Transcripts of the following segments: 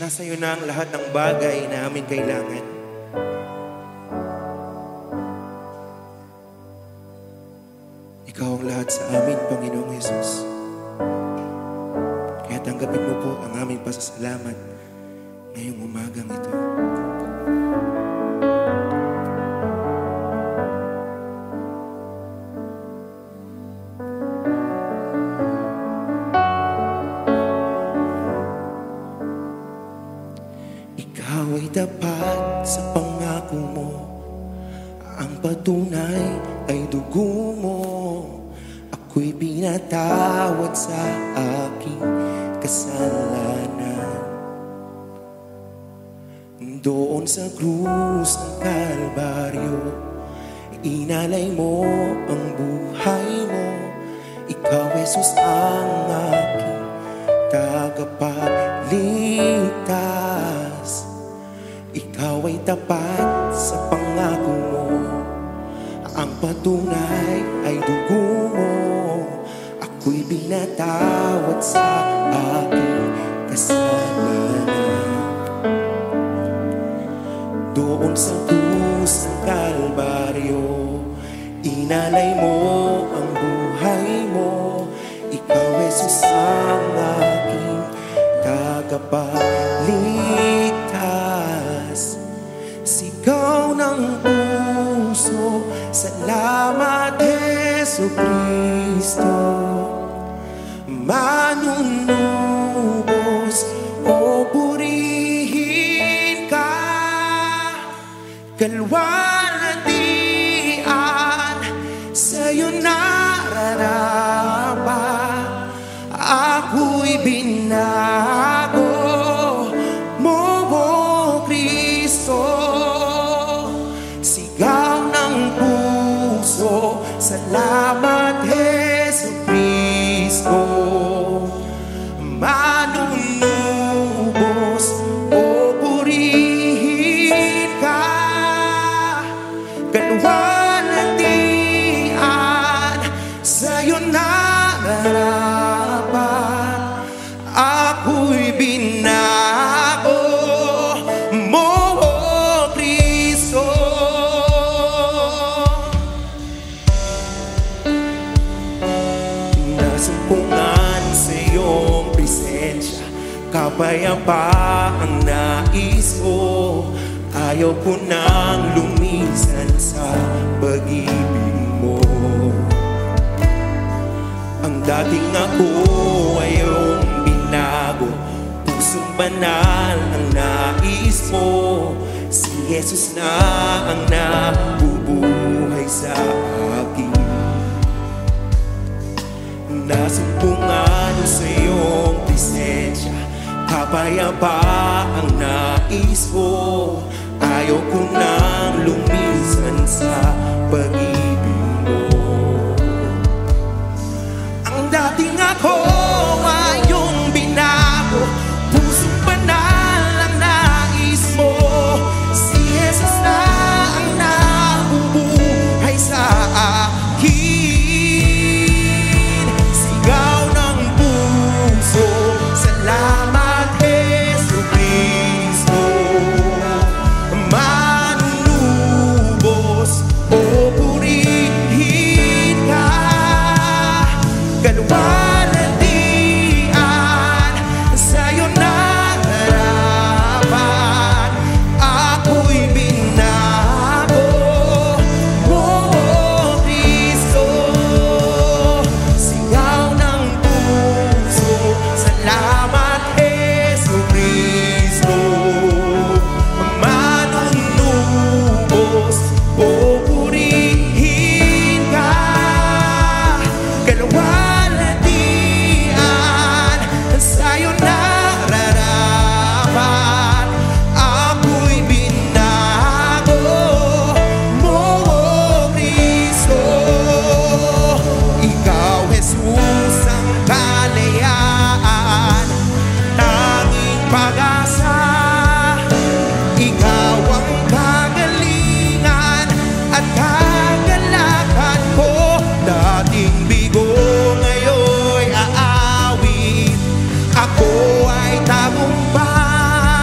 Nasa iyo na ang lahat ng bagay na aming kailangan. Ikaw ang lahat sa amin, Panginoong Jesus. Kaya tanggapin mo po ang aming pasasalamat ngayong umagang ito. Ikaw ay tapat sa pangako mo. Ang patunay ay dugo mo. Ako'y pinatawad sa aking kasalanan. Doon sa krus ng Kalbaryo, inalay mo ang buhay mo. Ikaw, Jesus, ang aking tagapagligtas. Ikaw ay tapat sa pangako mo. Ang patunay ay dugo mo. Ako'y binatawad sa aking kasalanan. Doon sa krus ng Kalbaryo, inalay mo ang buhay mo. Ikaw, Jesus, ang aking tagapagligtas. Sigaw ng puso, salamat, Jesucristo. Manunubos o purihin ka, kalwalhatian sa'yo nararapat. Ako'y binago mo, O Kristo. Sigaw ng puso, salamat, Jesucristo. Manunubos o purihin ka, kalwalhatian sa'yo nararapat. Ako'y binago mo, O Kristo. Nasumpungan sa iyong presensya, kapayapa ang nais ko. Ayaw ko nang lumisan sa pag-ibig mo. Ang dating ako ay iyong binago. Pusong banal ang nais mo. Si Jesus na ang nabubuhay sa akin. Nasumpungan sa iyong presensya, kapayapa ang nais ko. Ayaw ko nang lumisan sa pag-ibig mo. Ang dating ako ay iyong binago. Pusong banal ang nais mo. Si Jesus na ang nabubuhay sa akin. Sigaw ng puso, salamat, Jesucristo. Manunubos o purihin ka, kalwalhatian sa'yo nararapat. Ako'y binago mo, O Kristo. Sigaw ng puso, salamat, Jesucristo. Manunubos o purihin ka, kalwalhatian sa'yo nararapat. Ako'y binago mo, O Kristo. Ikaw, Jesus, ang kalayaan, tanging pag-asa. Ikaw ang kagalingan at kagalakan ko. Dating bigo, ngayon'y aawit. Ako ay tagumpay.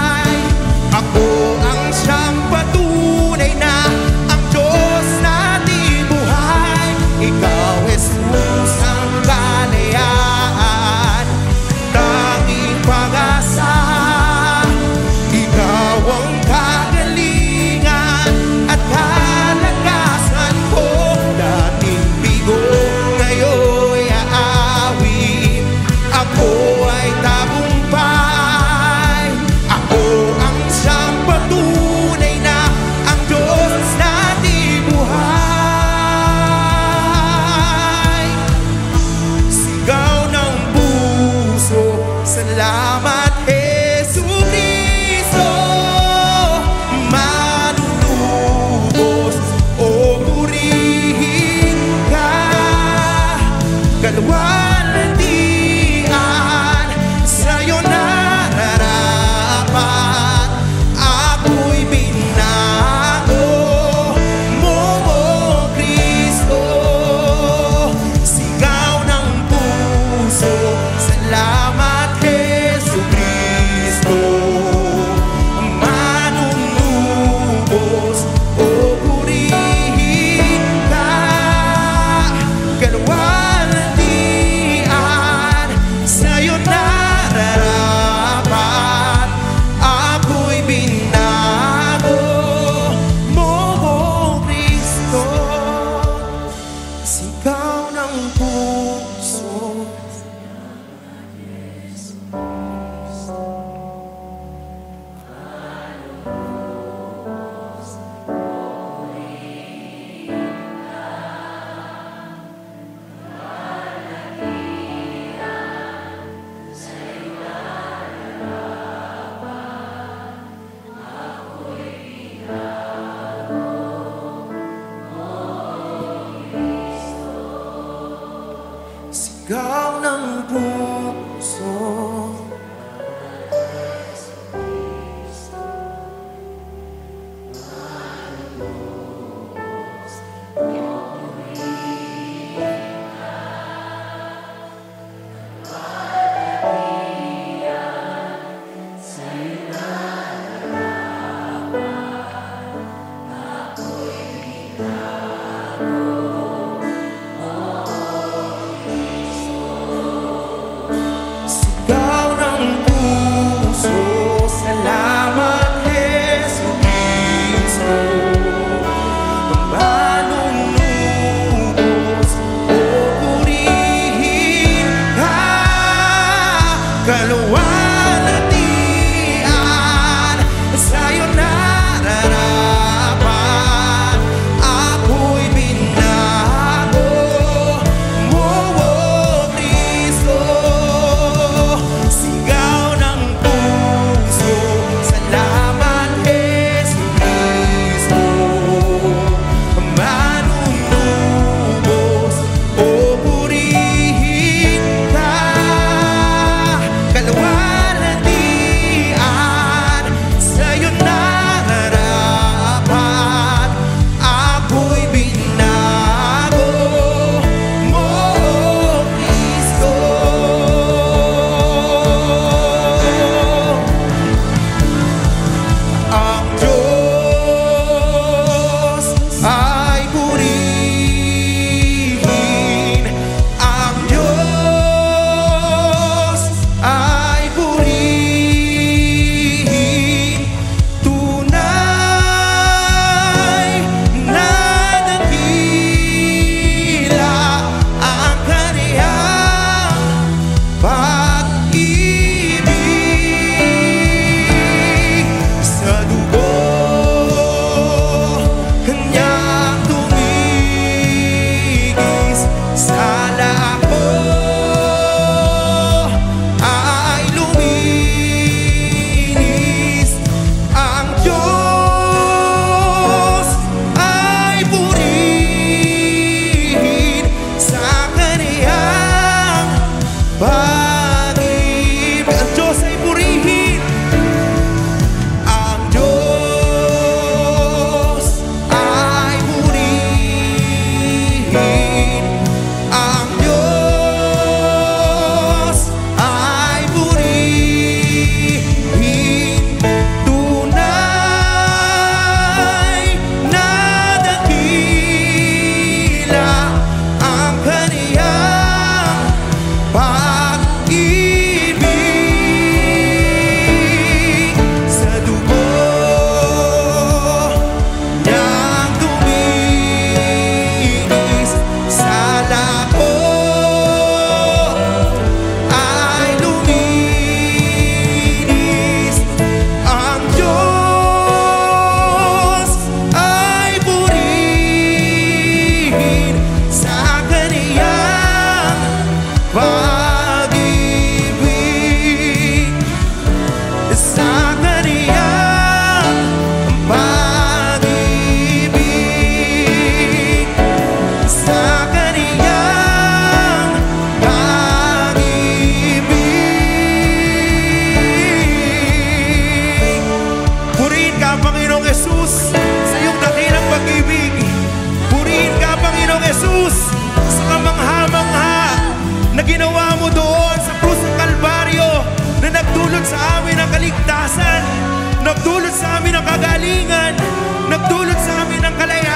sa kaniyang pag-ibig, sa kaniyang pag-ibig. Purihin ka, Panginoong Jesus, sa iyong dakilang pag-ibig. Purihin ka, Panginoong Jesus, sa kamangha-mangha na ginawa mo doon sa krus ng Kalbaryo, na nagdulot sa amin ng kaligtasan, nagdulot sa amin ng kagalingan, nagdulot sa amin ng kalayaan.